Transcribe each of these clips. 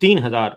3,000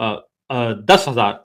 10,000,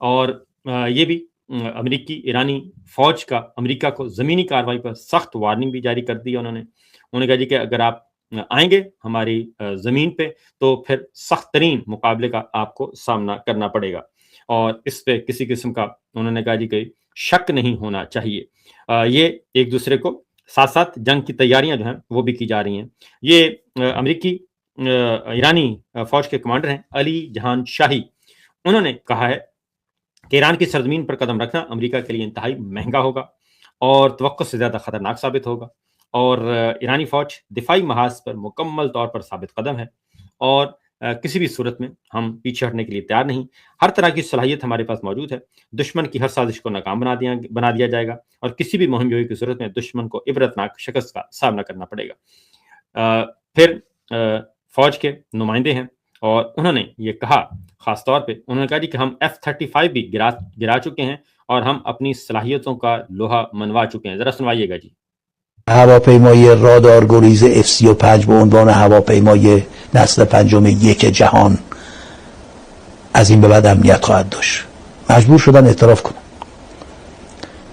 اور یہ بھی امریکی ایرانی فوج کا امریکہ کو زمینی کارروائی پر سخت وارننگ بھی جاری کر دی ہے انہوں نے کہا جی کہ اگر آپ آئیں گے ہماری زمین پہ تو پھر سخت ترین مقابلے کا آپ کو سامنا کرنا پڑے گا، اور اس پہ کسی قسم کا انہوں نے کہا جی کہ شک نہیں ہونا چاہیے۔ یہ ایک دوسرے کو ساتھ ساتھ جنگ کی تیاریاں جو ہیں وہ بھی کی جا رہی ہیں۔ یہ امریکی ایرانی فوج کے کمانڈر ہیں علی جہان شاہی، انہوں نے کہا ہے کہ ایران کی سرزمین پر قدم رکھنا امریکہ کے لیے انتہائی مہنگا ہوگا اور توقع سے زیادہ خطرناک ثابت ہوگا، اور ایرانی فوج دفاعی محاذ پر مکمل طور پر ثابت قدم ہے، اور کسی بھی صورت میں ہم پیچھے ہٹنے کے لیے تیار نہیں، ہر طرح کی صلاحیت ہمارے پاس موجود ہے، دشمن کی ہر سازش کو ناکام بنا دیا جائے گا، اور کسی بھی مہم جوئی کی صورت میں دشمن کو عبرتناک شکست کا سامنا کرنا پڑے گا۔ پھر فوج کے نمائندے ہیں اور انہوں نے یہ کہا، خاص طور پہ انہوں نے کہا جی کہ ہم F-35 بھی گرا چکے ہیں اور ہم اپنی صلاحیتوں کا لوہا منوا چکے ہیں۔ ذرا سنوائیے گا جی۔ هواپیمای رادار گریز F-35 به عنوان هواپیمای نسل پنجم یک جهان از این به بعد امنیت خواهد داشت. مجبور شدن اعتراف کنن،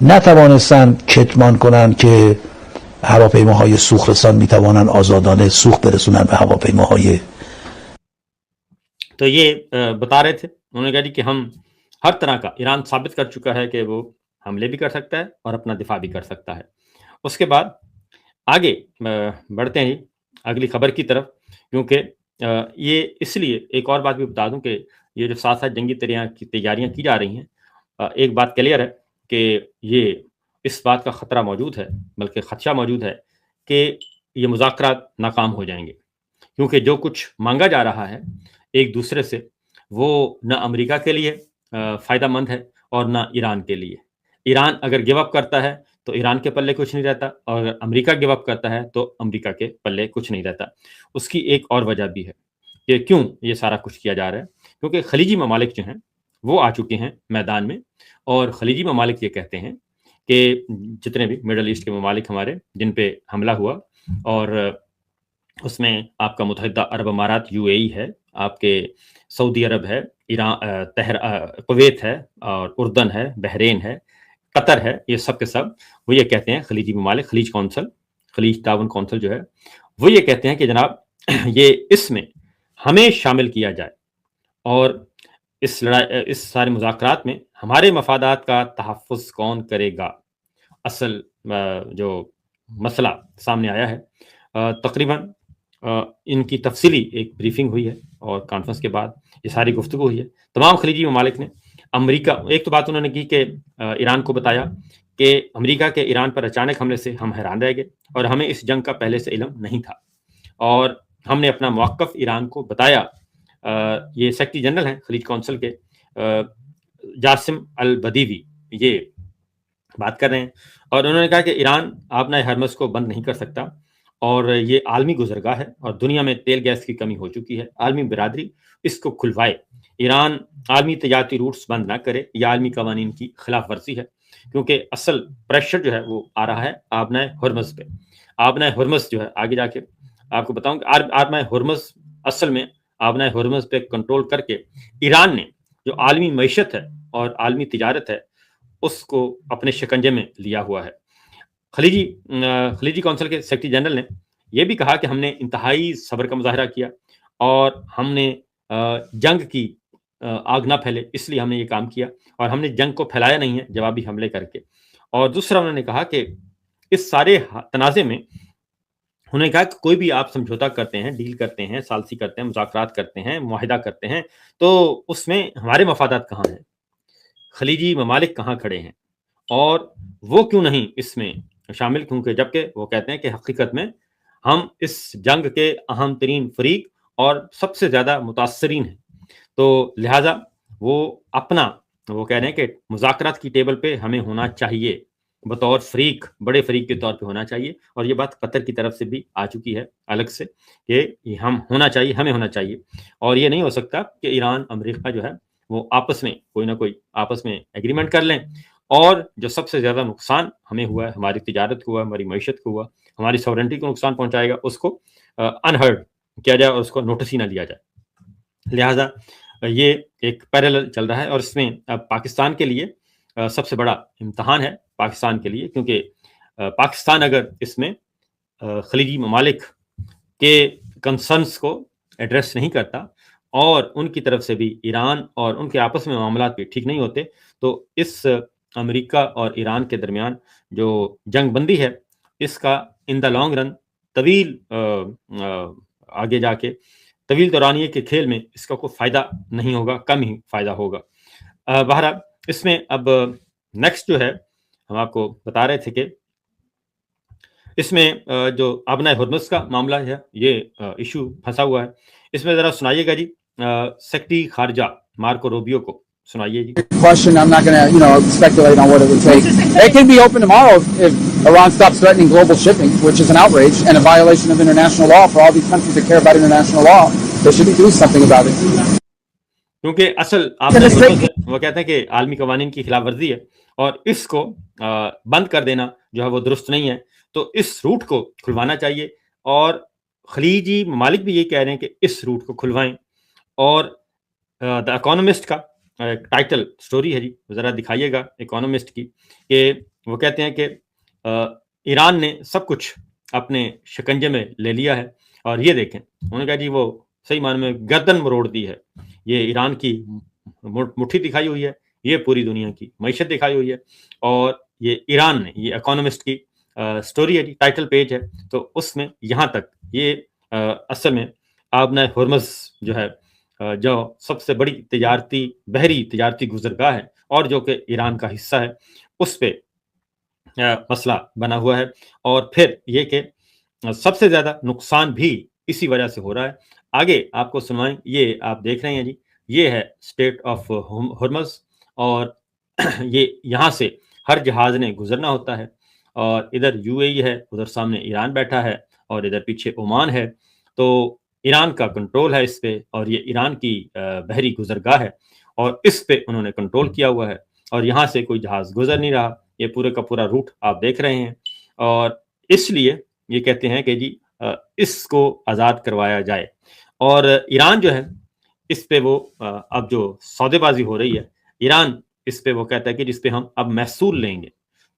نتوانستن کتمان کنن که هواپیماهای سوخترسان میتوانن آزادانه سوخت برسونن به هواپیماهای. تو یہ بتا رہے تھے، انہوں نے کہا جی کہ ہم ہر طرح کا ایران ثابت کر چکا ہے کہ وہ حملے بھی کر سکتا ہے اور اپنا دفاع بھی کر سکتا ہے۔ اس کے بعد آگے بڑھتے ہیں اگلی خبر کی طرف، کیونکہ یہ اس لیے ایک اور بات بھی بتا دوں کہ یہ جو ساتھ ساتھ جنگی تیاریاں کی جا رہی ہیں، ایک بات کلیئر ہے کہ یہ اس بات کا خطرہ موجود ہے، بلکہ خدشہ موجود ہے کہ یہ مذاکرات ناکام ہو جائیں گے، کیونکہ جو کچھ مانگا جا رہا ہے ایک دوسرے سے وہ نہ امریکہ کے لیے فائدہ مند ہے اور نہ ایران کے لیے۔ ایران اگر گیو اپ کرتا ہے تو ایران کے پلے کچھ نہیں رہتا، اور اگر امریکہ گیو اپ کرتا ہے تو امریکہ کے پلے کچھ نہیں رہتا۔ اس کی ایک اور وجہ بھی ہے کہ کیوں یہ سارا کچھ کیا جا رہا ہے، کیونکہ خلیجی ممالک جو ہیں وہ آ چکے ہیں میدان میں، اور خلیجی ممالک یہ کہتے ہیں کہ جتنے بھی مڈل ایسٹ کے ممالک ہمارے جن پہ حملہ ہوا، اور اس میں آپ کا متحدہ عرب امارات UAE ہے، آپ کے سعودی عرب ہے، ایران کویت ہے، اور اردن ہے، بحرین ہے، قطر ہے، یہ سب کے سب وہ یہ کہتے ہیں، خلیجی ممالک، خلیج تعاون کونسل جو ہے وہ یہ کہتے ہیں کہ جناب یہ اس میں ہمیں شامل کیا جائے، اور اس سارے مذاکرات میں ہمارے مفادات کا تحفظ کون کرے گا۔ اصل جو مسئلہ سامنے آیا ہے، تقریباً ان کی تفصیلی ایک بریفنگ ہوئی ہے، اور کانفرنس کے بعد یہ ساری گفتگو ہوئی ہے۔ تمام خلیجی ممالک نے امریکہ، ایک تو بات انہوں نے کی کہ ایران کو بتایا کہ امریکہ کے ایران پر اچانک حملے سے ہم حیران رہ گئے، اور ہمیں اس جنگ کا پہلے سے علم نہیں تھا، اور ہم نے اپنا موقف ایران کو بتایا۔ یہ سیکرٹری جنرل ہیں خلیج کونسل کے، جاسم البدیوی، یہ بات کر رہے ہیں، اور انہوں نے کہا کہ ایران آبنائے ہرمز کو بند نہیں کر سکتا، اور یہ عالمی گزرگاہ ہے، اور دنیا میں تیل گیس کی کمی ہو چکی ہے، عالمی برادری اس کو کھلوائے، ایران عالمی تجارتی روٹس بند نہ کرے، یہ عالمی قوانین کی خلاف ورزی ہے، کیونکہ اصل پریشر جو ہے وہ آ رہا ہے آبنائے ہرمز پہ۔ آبنائے ہرمز جو ہے آگے جا کے آپ کو بتاؤں کہ آبنائے ہرمز اصل میں آبنائے ہرمز پہ کنٹرول کر کے ایران نے جو عالمی معیشت ہے اور عالمی تجارت ہے اس کو اپنے شکنجے میں لیا ہوا ہے۔ خلیجی کونسل کے سیکرٹری جنرل نے یہ بھی کہا کہ ہم نے انتہائی صبر کا مظاہرہ کیا، اور ہم نے جنگ کی آگ نہ پھیلے اس لیے ہم نے یہ کام کیا، اور ہم نے جنگ کو پھیلایا نہیں ہے جوابی حملے کر کے۔ اور دوسرا انہوں نے کہا کہ اس سارے تنازع میں انہوں نے کہا کہ کوئی بھی آپ سمجھوتا کرتے ہیں، ڈیل کرتے ہیں، ثالثی کرتے ہیں، مذاکرات کرتے ہیں، معاہدہ کرتے ہیں، تو اس میں ہمارے مفادات کہاں ہیں، خلیجی ممالک کہاں کھڑے ہیں، اور وہ کیوں نہیں اس میں شامل، کیونکہ جبکہ وہ کہتے ہیں کہ حقیقت میں ہم اس جنگ کے اہم ترین فریق اور سب سے زیادہ متاثرین ہیں، تو لہٰذا وہ کہہ رہے ہیں کہ مذاکرات کی ٹیبل پہ ہمیں ہونا چاہیے، بطور فریق، بڑے فریق کے طور پہ ہونا چاہیے، اور یہ بات قطر کی طرف سے بھی آ چکی ہے الگ سے کہ ہمیں ہونا چاہیے، اور یہ نہیں ہو سکتا کہ ایران امریکہ جو ہے وہ آپس میں کوئی نہ کوئی آپس میں ایگریمنٹ کر لیں، اور جو سب سے زیادہ نقصان ہمیں ہوا ہے، ہماری تجارت کو ہوا، ہماری معیشت کو ہوا، ہماری سورنٹی کو نقصان پہنچائے گا، اس کو انہرڈ کیا جائے اور اس کو نوٹس ہی نہ لیا جائے۔ لہٰذا یہ ایک پیرالل چل رہا ہے، اور اس میں اب پاکستان کے لیے سب سے بڑا امتحان ہے پاکستان کے لیے، کیونکہ پاکستان اگر اس میں خلیجی ممالک کے کنسرنس کو ایڈریس نہیں کرتا اور ان کی طرف سے بھی ایران اور ان کے آپس میں معاملات بھی ٹھیک نہیں ہوتے، تو اس امریکہ اور ایران کے درمیان جو جنگ بندی ہے اس کا ان دا لانگ رن طویل آگے جا کے طویل دورانیے کے کھیل میں اس کا کوئی فائدہ نہیں ہوگا، کم ہی فائدہ ہوگا۔ بہرحال اس میں اب نیکسٹ جو ہے ہم آپ کو بتا رہے تھے کہ اس میں جو آبنائے ہرمز کا معاملہ ہے یہ ایشو پھنسا ہوا ہے، اس میں ذرا سنائیے گا جی سیکرٹری خارجہ مارکو روبیو کو سنائیے جی۔ Question, I'm not going to, speculate on what it would take. It can be open tomorrow if Iran stops threatening global shipping, which is an outrage and a violation of international law for all these countries that care about international law. They should be doing something about it. کیونکہ اصل آپ وہ کہتے ہیں کہ عالمی قوانین کی خلاف ورزی ہے اور اس کو بند کر دینا جو ہے وہ درست نہیں ہے، تو اس روٹ کو کھلوانا چاہیے، اور خلیجی ممالک بھی یہ کہہ رہے ہیں کہ اس روٹ کو کھلوائیں۔ اور دا اکانومسٹ کا ٹائٹل سٹوری ہے جی، ذرا دکھائیے گا اکانومسٹ کی، کہ وہ کہتے ہیں کہ ایران نے سب کچھ اپنے شکنجے میں لے لیا ہے، اور یہ دیکھیں انہوں نے کہا جی وہ صحیح معنی میں گردن مروڑ دی ہے، یہ ایران کی مٹھی دکھائی ہوئی ہے، یہ پوری دنیا کی معیشت دکھائی ہوئی ہے، اور یہ ایران نے، یہ اکانومسٹ کی سٹوری ہے جی، ٹائٹل پیج ہے، تو اس میں یہاں تک یہ اصل میں آبنائے ہرمز جو ہے جو سب سے بڑی بحری تجارتی گزرگاہ ہے اور جو کہ ایران کا حصہ ہے، اس پہ مسئلہ بنا ہوا ہے، اور پھر یہ کہ سب سے زیادہ نقصان بھی اسی وجہ سے ہو رہا ہے۔ آگے آپ کو سنوائیں، یہ آپ دیکھ رہے ہیں جی، یہ ہے اسٹیٹ آف ہرمز، اور یہ یہاں سے ہر جہاز نے گزرنا ہوتا ہے، اور ادھر یو اے ای ہے، ادھر سامنے ایران بیٹھا ہے، اور ادھر پیچھے عمان ہے، تو ایران کا کنٹرول ہے اس پہ، اور یہ ایران کی بحری گزرگاہ ہے، اور اس پہ انہوں نے کنٹرول کیا ہوا ہے، اور یہاں سے کوئی جہاز گزر نہیں رہا، یہ پورے کا پورا روٹ آپ دیکھ رہے ہیں، اور اس لیے یہ کہتے ہیں کہ جی اس کو آزاد کروایا جائے۔ اور ایران جو ہے اس پہ وہ اب جو سودے بازی ہو رہی ہے، ایران اس پہ وہ کہتا ہے کہ جس پہ ہم اب محصول لیں گے،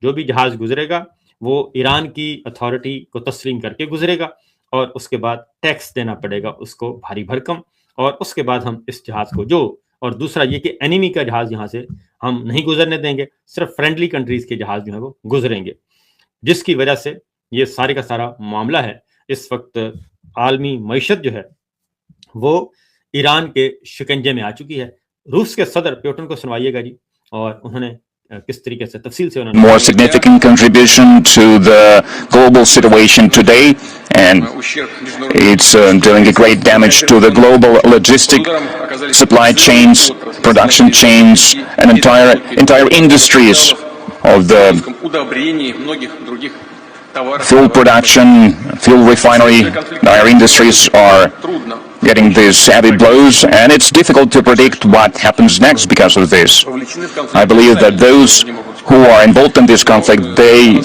جو بھی جہاز گزرے گا وہ ایران کی اتھارٹی کو تسلیم کر کے گزرے گا، اور اس کے بعد ٹیکس دینا پڑے گا اس کو بھاری بھرکم، اور اس کے بعد ہم اس جہاز کو اور دوسرا یہ کہ اینیمی کا جہاز یہاں سے ہم نہیں گزرنے دیں گے، صرف فرینڈلی کنٹریز کے جہاز جو ہیں وہ گزریں گے، جس کی وجہ سے یہ سارے کا سارا معاملہ ہے۔ اس وقت عالمی معیشت جو ہے وہ ایران کے شکنجے میں آ چکی ہے۔ روس کے صدر پیوٹن کو سنوائیے گا جی، اور انہوں نے کس طریقے سے تفصیل سے more significant contribution to the global situation today, and it's doing a great damage to the global logistic supply chains, production chains, and entire industries of the fuel production, fuel refinery. Our industries are getting these heavy blows, and it's difficult to predict what happens next because of this. I believe that those who are involved in this conflict,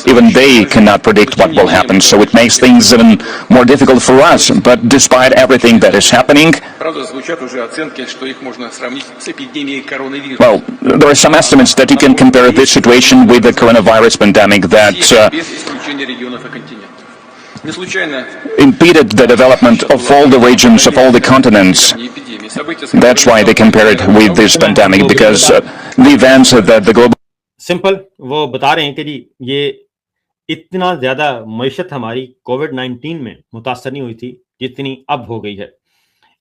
even they cannot predict what will happen, so it makes things even more difficult for us. But despite everything that is happening, well, there are some estimates that you can compare this situation with the coronavirus pandemic that impeded the development of all the regions, of all the continents. That's why they compare it with this pandemic, because the events that the global... simple وہ بتا رہے ہیں کہ جی یہ اتنا زیادہ معیشت ہماری کووڈ-19 میں متاثر نہیں ہوئی تھی جتنی اب ہو گئی ہے،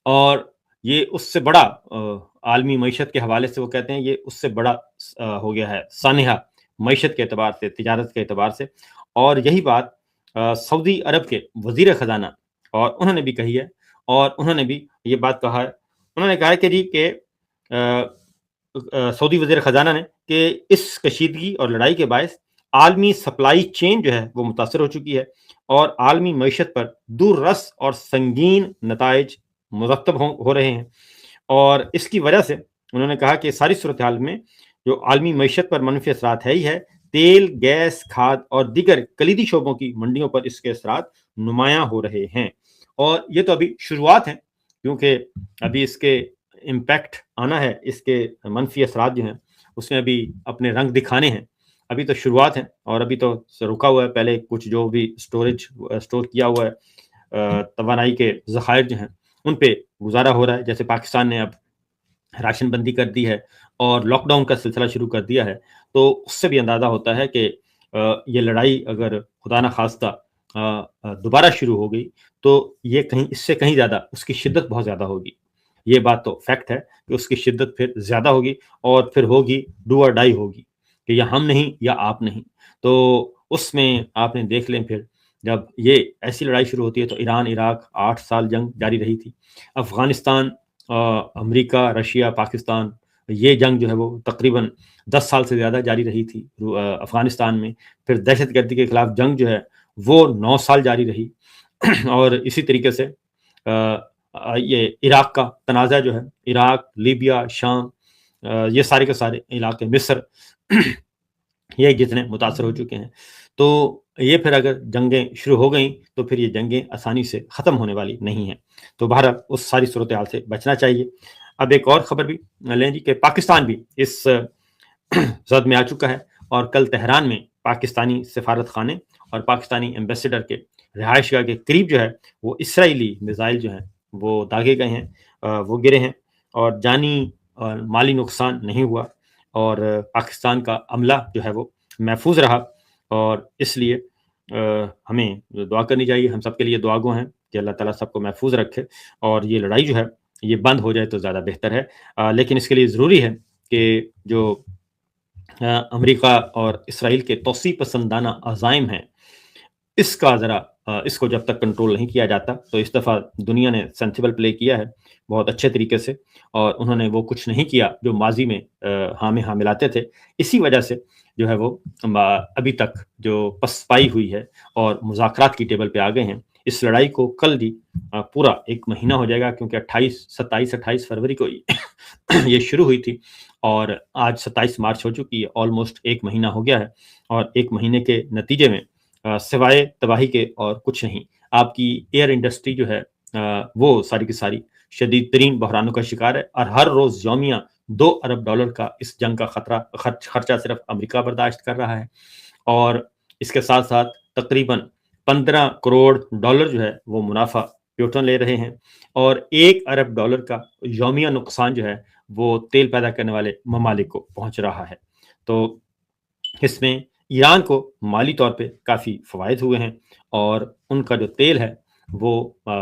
اور یہ اس سے بڑا عالمی معیشت کے حوالے سے وہ کہتے ہیں یہ اس سے بڑا ہو گیا ہے سانحہ معیشت کے اعتبار سے، تجارت کے اعتبار سے۔ اور یہی بات سعودی عرب کے وزیر خزانہ اور انہوں نے بھی کہی ہے، اور انہوں نے بھی یہ بات کہا ہے، انہوں نے کہا ہے کہ جی کہ سعودی وزیر خزانہ نے کہ اس کشیدگی اور لڑائی کے باعث عالمی سپلائی چین جو ہے وہ متاثر ہو چکی ہے، اور عالمی معیشت پر دور رس اور سنگین نتائج مرتب ہو رہے ہیں، اور اس کی وجہ سے انہوں نے کہا کہ ساری صورتحال میں جو عالمی معیشت پر منفی اثرات ہے ہی ہے، تیل، گیس، کھاد اور دیگر کلیدی شعبوں کی منڈیوں پر اس کے اثرات نمایاں ہو رہے ہیں، اور یہ تو ابھی شروعات ہیں، کیونکہ ابھی اس کے امپیکٹ آنا ہے، اس کے منفی اثرات جو ہیں اس میں ابھی اپنے رنگ دکھانے ہیں. ابھی تو شروعات ہے اور ابھی تو رکا ہوا ہے. پہلے کچھ جو بھی اسٹور کیا ہوا ہے توانائی کے ذخائر جو ہیں ان پہ گزارا ہو رہا ہے. جیسے پاکستان نے اب راشن بندی کر دی ہے اور لاک ڈاؤن کا سلسلہ شروع کر دیا ہے، تو اس سے بھی اندازہ ہوتا ہے کہ یہ لڑائی اگر خدا نہ خواستہ دوبارہ شروع ہو گئی تو یہ اس سے کہیں زیادہ اس کی شدت بہت زیادہ ہوگی. یہ بات تو فیکٹ ہے کہ اس کی شدت پھر زیادہ ہوگی اور پھر ہوگی ڈو اور ڈائی ہوگی کہ یا ہم نہیں یا آپ نہیں. تو اس میں آپ نے دیکھ لیں پھر جب یہ ایسی لڑائی شروع ہوتی ہے تو ایران عراق 8 سال جنگ جاری رہی تھی. افغانستان، امریکہ، رشیا، پاکستان، یہ جنگ جو ہے وہ تقریباً 10 سال سے زیادہ جاری رہی تھی افغانستان میں. پھر دہشت گردی کے خلاف جنگ جو ہے وہ 9 سال جاری رہی. اور اسی طریقے سے یہ عراق کا تنازع جو ہے، عراق، لیبیا، شام، یہ سارے کے سارے علاقے، مصر، یہ جتنے متاثر ہو چکے ہیں. تو یہ پھر اگر جنگیں شروع ہو گئیں تو پھر یہ جنگیں آسانی سے ختم ہونے والی نہیں ہیں. تو بہرحال اس ساری صورتحال سے بچنا چاہیے. اب ایک اور خبر بھی لیں جی کہ پاکستان بھی اس زد میں آ چکا ہے اور کل تہران میں پاکستانی سفارت خانے اور پاکستانی ایمبیسیڈر کے رہائش گاہ کے قریب جو ہے وہ اسرائیلی میزائل جو ہیں وہ داغے گئے ہیں، وہ گرے ہیں اور جانی اور مالی نقصان نہیں ہوا اور پاکستان کا عملہ جو ہے وہ محفوظ رہا. اور اس لیے ہمیں دعا کرنی چاہیے، ہم سب کے لیے دعا گو ہیں کہ اللہ تعالیٰ سب کو محفوظ رکھے اور یہ لڑائی جو ہے یہ بند ہو جائے تو زیادہ بہتر ہے. لیکن اس کے لیے ضروری ہے کہ جو امریکہ اور اسرائیل کے توسیع پسندانہ عزائم ہیں اس کو جب تک کنٹرول نہیں کیا جاتا تو اس دفعہ دنیا نے سینسیبل پلے کیا ہے بہت اچھے طریقے سے، اور انہوں نے وہ کچھ نہیں کیا جو ماضی میں ہاں میں ہاں ملاتے تھے. اسی وجہ سے جو ہے وہ ابھی تک جو پسپائی ہوئی ہے اور مذاکرات کی ٹیبل پہ آ گئے ہیں. اس لڑائی کو کل بھی پورا 1 مہینہ ہو جائے گا کیونکہ 27-28 فروری کو یہ شروع ہوئی تھی اور آج 27 مارچ ہو چکی ہے. آلموسٹ 1 مہینہ ہو گیا ہے اور 1 مہینے کے نتیجے میں سوائے تباہی کے اور کچھ نہیں. آپ کی ایئر انڈسٹری جو ہے وہ ساری کی ساری شدید ترین بحرانوں کا شکار ہے اور ہر روز یومیہ $2 ارب کا اس جنگ کا خرچہ صرف امریکہ برداشت کر رہا ہے. اور اس کے ساتھ ساتھ تقریباً $15 کروڑ جو ہے وہ منافع پیوٹن لے رہے ہیں اور $1 ارب کا یومیہ نقصان جو ہے وہ تیل پیدا کرنے والے ممالک کو پہنچ رہا ہے. تو اس میں ایران کو مالی طور پہ کافی فوائد ہوئے ہیں اور ان کا جو تیل ہے وہ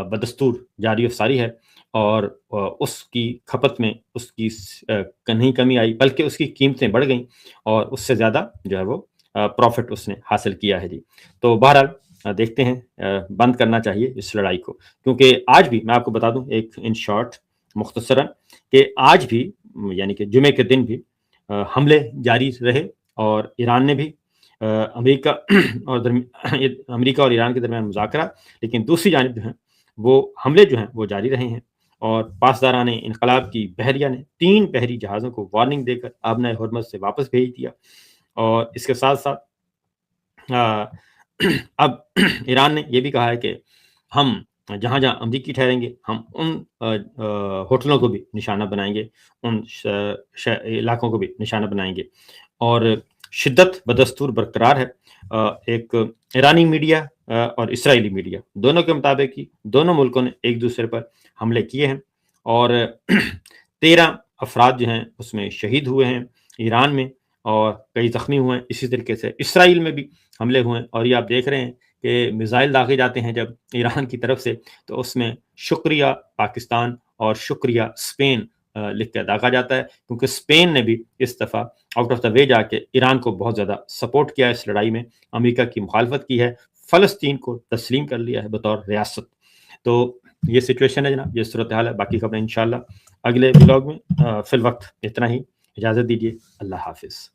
بدستور جاری و ساری ہے اور اس کی کھپت میں اس کی نہیں کمی آئی بلکہ اس کی قیمتیں بڑھ گئیں اور اس سے زیادہ جو ہے وہ پروفٹ اس نے حاصل کیا ہے جی. تو بہرحال دیکھتے ہیں، بند کرنا چاہیے اس لڑائی کو کیونکہ آج بھی میں آپ کو بتا دوں ایک ان شارٹ مختصراً کہ آج بھی یعنی کہ جمعے کے دن بھی حملے جاری رہے اور ایران نے بھی امریکہ اور ایران کے درمیان مذاکرہ، لیکن دوسری جانب جو ہیں وہ حملے جو ہیں وہ جاری رہے ہیں. اور پاسداران انقلاب کی بحریہ نے 3 بحری جہازوں کو وارننگ دے کر آبنائے ہرمز سے واپس بھیج دیا. اور اس کے ساتھ ساتھ اب ایران نے یہ بھی کہا ہے کہ ہم جہاں جہاں امریکی ٹھہریں گے ہم ان ہوٹلوں کو بھی نشانہ بنائیں گے، ان علاقوں کو بھی نشانہ بنائیں گے. اور شدت بدستور برقرار ہے. ایک ایرانی میڈیا اور اسرائیلی میڈیا دونوں کے مطابق ہی دونوں ملکوں نے ایک دوسرے پر حملے کیے ہیں اور 13 افراد جو ہیں اس میں شہید ہوئے ہیں ایران میں اور کئی زخمی ہوئے ہیں. اسی طریقے سے اسرائیل میں بھی حملے ہوئے ہیں اور یہ آپ دیکھ رہے ہیں کہ میزائل داغے جاتے ہیں جب ایران کی طرف سے تو اس میں شکریہ پاکستان اور شکریہ اسپین لکھ کے داغا جاتا ہے کیونکہ اسپین نے بھی اس دفعہ آؤٹ آف دا وے جا کے ایران کو بہت زیادہ سپورٹ کیا ہے اس لڑائی میں، امریکہ کی مخالفت کی ہے، فلسطین کو تسلیم کر لیا ہے بطور ریاست. تو یہ سچویشن ہے جناب، یہ صورتحال ہے. باقی خبریں انشاءاللہ اگلے بلاگ میں. فی الوقت اتنا ہی، اجازت دیجیے، اللہ حافظ.